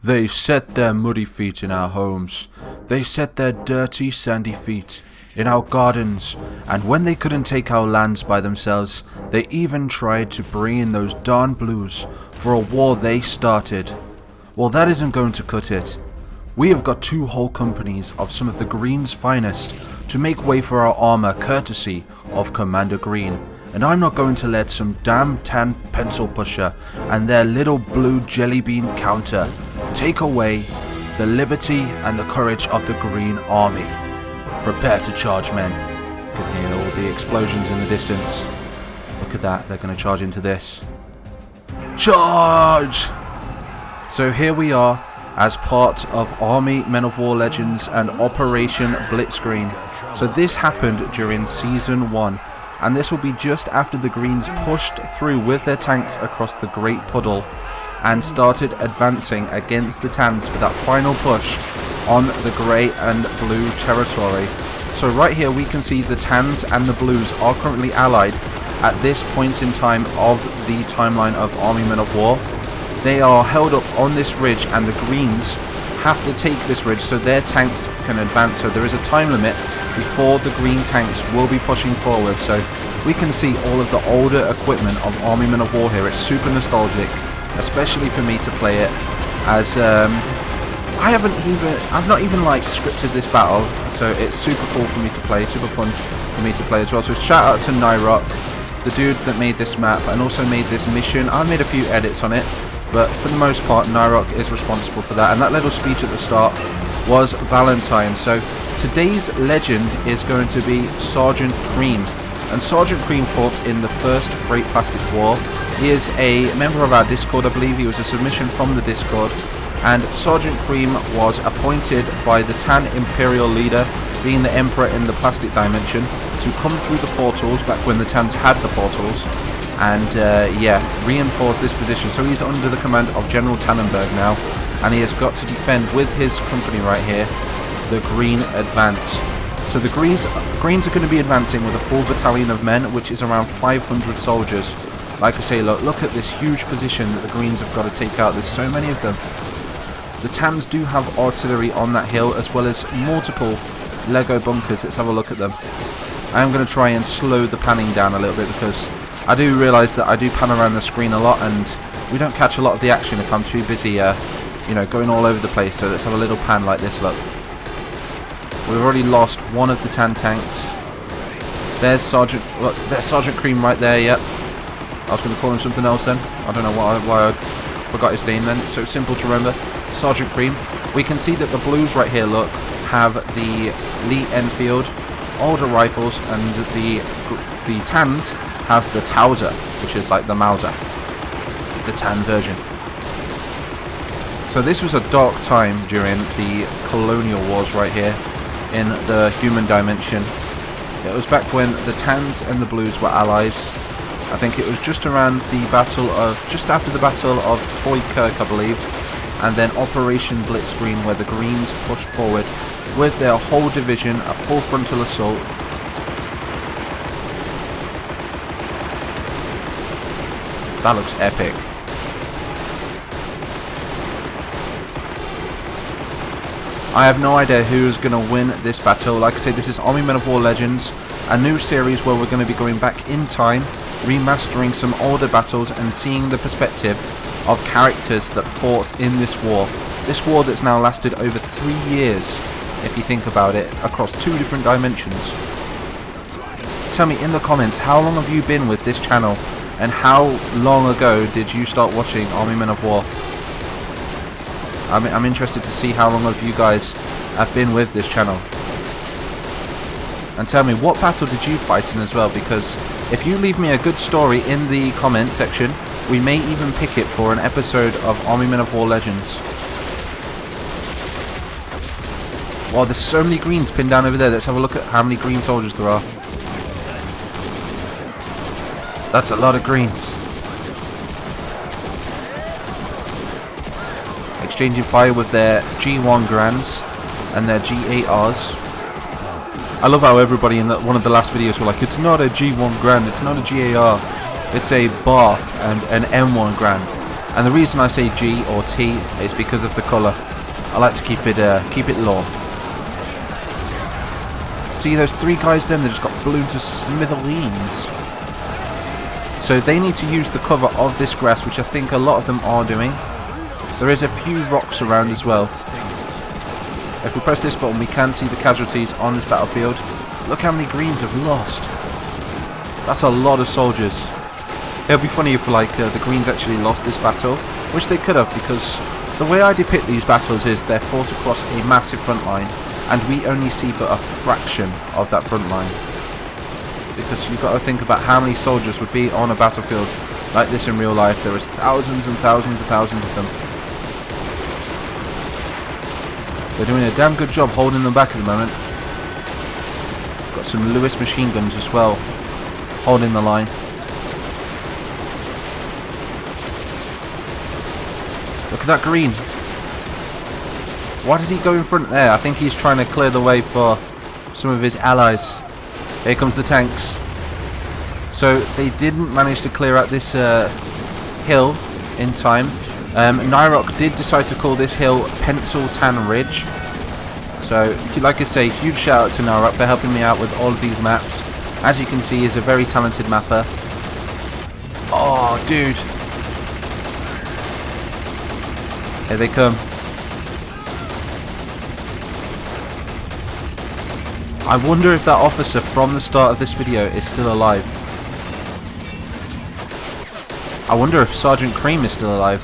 They set their muddy feet in our homes. They set their dirty, sandy feet in our gardens. And when they couldn't take our lands by themselves, they even tried to bring in those darn blues for a war they started. Well, that isn't going to cut it. We have got 2 whole companies of some of the Green's finest to make way for our armor courtesy of Commander Green. And I'm not going to let some damn tan pencil pusher and their little blue jelly bean counter take away the liberty and the courage of the Green Army. Prepare to charge, men. You can hear all the explosions in the distance. Look at that, they're going to charge into this. Charge! So here we are as part of Army Men of War Legends and Operation Blitzgreen. So this happened during Season 1. And this will be just after the Greens pushed through with their tanks across the Great Puddle and started advancing against the Tans for that final push on the Grey and Blue territory. So right here we can see the Tans and the Blues are currently allied at this point in time of the timeline of Army Men of War. They are held up on this ridge and the Greens have to take this ridge so their tanks can advance. So there is a time limit before the Green tanks will be pushing forward. So we can see all of the older equipment of Army Men of War here. It's super nostalgic, especially for me to play it, as I've not even like scripted this battle, so it's super cool for me to play, super fun for me to play as well. So shout out to Nyrock, the dude that made this map and also made this mission. I made a few edits on it, but for the most part Nyrock is responsible for that. And that little speech at the start was Valentine. So today's legend is going to be Sergeant Cream. And Sergeant Cream fought in the first Great Plastic War. He is a member of our Discord, I believe. He was a submission from the Discord. And Sergeant Cream was appointed by the Tan Imperial leader, being the Emperor in the Plastic Dimension, to come through the portals back when the Tans had the portals. And reinforce this position. So he's under the command of General Tannenberg now. And he has got to defend with his company right here the Green advance. So the Greens are going to be advancing with a full battalion of men, which is around 500 soldiers. Like I say, look at this huge position that the Greens have got to take out. There's so many of them. The Tans do have artillery on that hill, as well as multiple Lego bunkers. Let's have a look at them. I am going to try and slow the panning down a little bit, because I do realise that I do pan around the screen a lot, and we don't catch a lot of the action if I'm too busy, going all over the place. So let's have a little pan like this, look. We've already lost one of the Tan tanks. There's Sergeant Cream right there, yep. I was going to call him something else then. I don't know why I forgot his name then. It's so simple to remember. Sergeant Cream. We can see that the Blues right here, look, have the Lee Enfield, older rifles, and the Tans have the Tauser, which is like the Mauser, the Tan version. So this was a dark time during the colonial wars right here in the human dimension. It was back when the Tans and the Blues were allies. I think it was just after the Battle of Toykirk, I believe, and then Operation Blitzgreen, where the Greens pushed forward with their whole division, a full frontal assault. That looks epic. I have no idea who is going to win this battle. Like I say, this is Army Men of War Legends, a new series where we're going to be going back in time, remastering some older battles and seeing the perspective of characters that fought in this war. This war that's now lasted over 3 years, if you think about it, across 2 different dimensions. Tell me in the comments, how long have you been with this channel, and how long ago did you start watching Army Men of War? I'm interested to see how long of you guys have been with this channel. And tell me, what battle did you fight in as well? Because if you leave me a good story in the comment section, we may even pick it for an episode of Army Men of War Legends. Wow, there's so many Greens pinned down over there. Let's have a look at how many Green soldiers there are. That's a lot of Greens. Exchanging fire with their G1 Grands and their G8Rs. I love how everybody in one of the last videos were like, it's not a G1 Grand, it's not a GAR, it's a Bar and an M1 Grand. And the reason I say G or T is because of the colour. I like to keep it low. See those 3 guys then? They just got blown to smithereens. So they need to use the cover of this grass, which I think a lot of them are doing. There is a few rocks around as well. If we press this button, we can see the casualties on this battlefield. Look how many Greens have lost. That's a lot of soldiers. It'll be funny if like the Greens actually lost this battle, which they could have, because the way I depict these battles is they're fought across a massive front line, and we only see but a fraction of that front line. Because you've got to think about how many soldiers would be on a battlefield like this in real life. There is thousands and thousands and thousands of them. They're doing a damn good job holding them back at the moment. Got some Lewis machine guns as well, holding the line. Look at that Green. Why did he go in front there? I think he's trying to clear the way for some of his allies. Here comes the tanks. So they didn't manage to clear out this hill in time. Nyrock did decide to call this hill Pencil Tan Ridge. So, like I say, huge shout out to Nyrock for helping me out with all of these maps. As you can see, he's a very talented mapper. Oh, dude. Here they come. I wonder if that officer from the start of this video is still alive. I wonder if Sergeant Cream is still alive.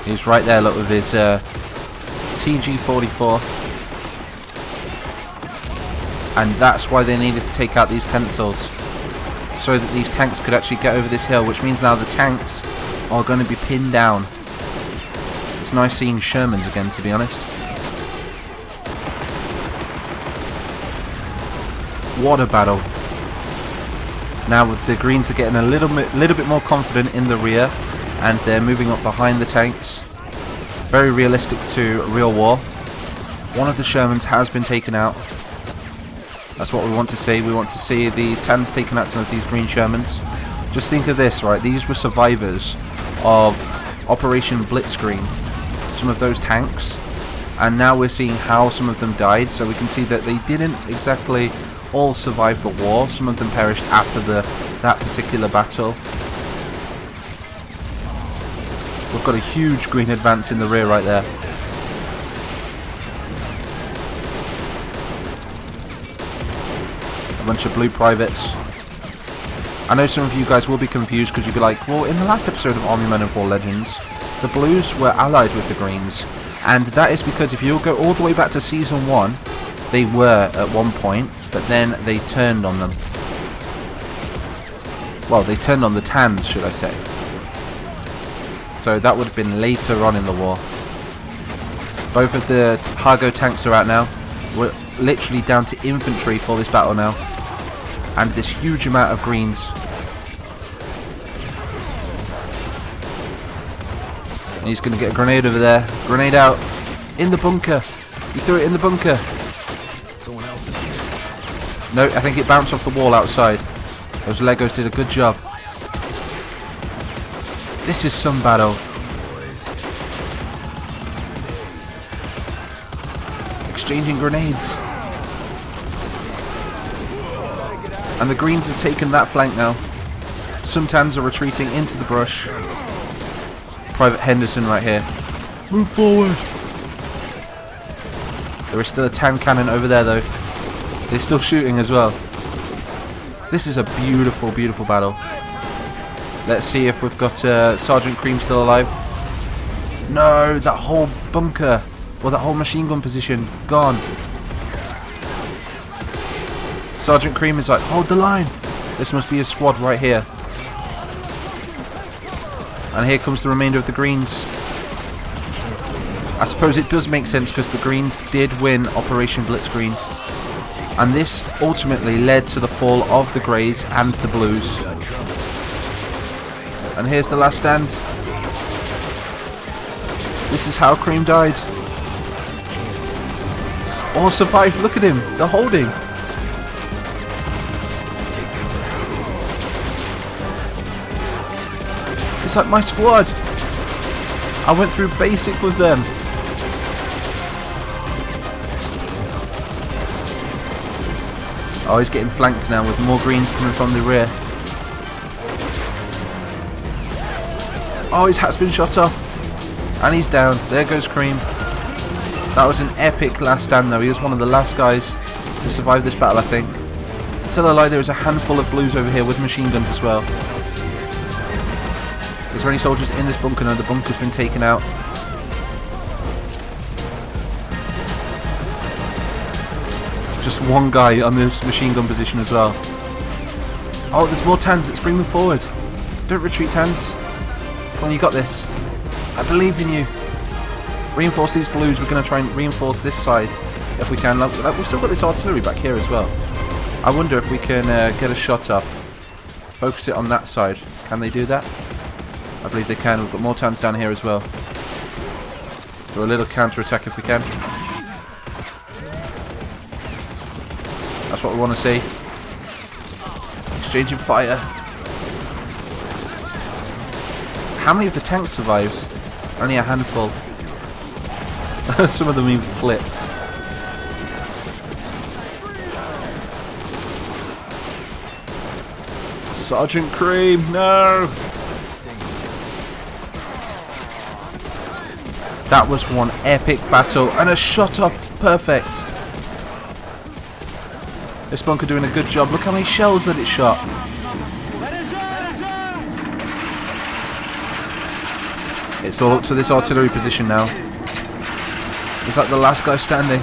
He's right there, look, with his TG-44. And that's why they needed to take out these pencils, so that these tanks could actually get over this hill, which means now the tanks are going to be pinned down. It's nice seeing Shermans again, to be honest. What a battle. Now the Greens are getting a little bit more confident in the rear, and they're moving up behind the tanks. Very realistic to real war. One of the Shermans has been taken out. That's what we want to see. We want to see the Tans taking out some of these Green Shermans. Just think of this, right? These were survivors of Operation Blitzgreen. Some of those tanks. And now we're seeing how some of them died. So we can see that they didn't exactly all survive the war. Some of them perished after that particular battle. We've got a huge Green advance in the rear right there. A bunch of blue privates. I know some of you guys will be confused because you'll be like, well, in the last episode of Army Men and 4 Legends, the blues were allied with the greens. And that is because if you go all the way back to Season 1, they were at one point, but then they turned on them. Well, they turned on the Tans, should I say. So that would have been later on in the war. Both of the Hargo tanks are out now. We're literally down to infantry for this battle now. And this huge amount of Greens. And he's going to get a grenade over there. Grenade out. In the bunker. He threw it in the bunker. No, I think it bounced off the wall outside. Those Legos did a good job. This is some battle. Exchanging grenades. And the Greens have taken that flank now. Some Tans are retreating into the brush. Private Henderson right here. Move forward. There is still a Tan cannon over there though. They're still shooting as well. This is a beautiful, beautiful battle. Let's see if we've got Sergeant Cream still alive. No, that whole bunker, or that whole machine gun position, gone. Sergeant Cream is like, hold the line. This must be a squad right here. And here comes the remainder of the Greens. I suppose it does make sense because the Greens did win Operation Blitzgreen. And this ultimately led to the fall of the Greys and the Blues. And here's the last stand. This is how Cream died. All survived. Look at him. They're holding. It's like my squad. I went through basic with them. Oh, he's getting flanked now with more greens coming from the rear. Oh, his hat's been shot off. And he's down. There goes Cream. That was an epic last stand though. He was one of the last guys to survive this battle, I think. Tell a lie, there is a handful of blues over here with machine guns as well. Is there any soldiers in this bunker? No, the bunker's been taken out. Just one guy on this machine gun position as well. Oh, there's more Tans. Let's bring them forward. Don't retreat, Tans. Come on, you got this. I believe in you. Reinforce these blues. We're going to try and reinforce this side if we can. We've still got this artillery back here as well. I wonder if we can get a shot up. Focus it on that side. Can they do that? I believe they can. We've got more Tans down here as well. Do a little counter-attack if we can. That's what we want to see. Exchanging fire. How many of the tanks survived? Only a handful. Some of them even flipped. Sergeant Cream, no! That was one epic battle and a shot off. Perfect. This bunker doing a good job. Look how many shells that it shot. It's all up to this artillery position now. It's like the last guy standing.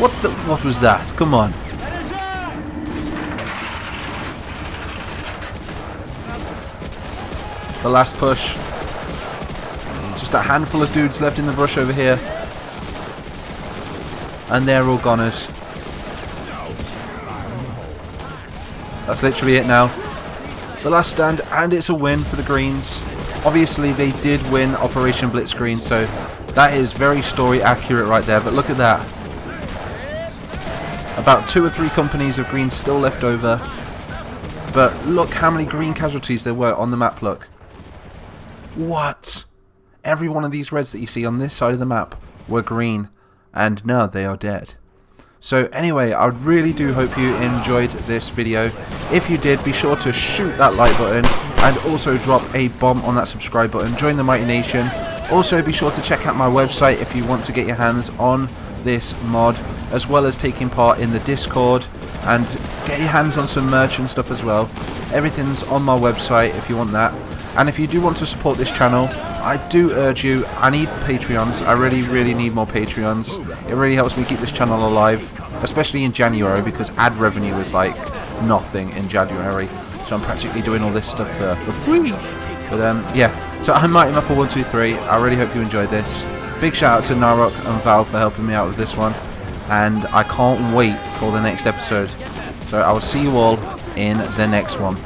What was that? Come on. The last push. Just a handful of dudes left in the brush over here. And they're all goners. That's literally it now. The last stand, and it's a win for the Greens. Obviously they did win Operation Blitzgreen, so that is very story accurate right there. But look at that. About 2 or 3 companies of Greens still left over. But look how many green casualties there were on the map, look. What? Every one of these reds that you see on this side of the map were green. And now they are dead. So anyway, I really do hope you enjoyed this video. If you did, be sure to shoot that like button and also drop a bomb on that subscribe button. Join the Mighty Nation. Also be sure to check out my website if you want to get your hands on this mod, as well as taking part in the Discord and get your hands on some merch and stuff as well. Everything's on my website if you want that. And if you do want to support this channel, I do urge you, I need Patreons. I really need more Patreons. It really helps me keep this channel alive, especially in January, because ad revenue is like nothing in January. So I'm practically doing all this stuff for free. But yeah, so I'm Mighty Mapper 123. I really hope you enjoyed this. Big shout out to Narok and Val for helping me out with this one. And I can't wait for the next episode. So I will see you all in the next one.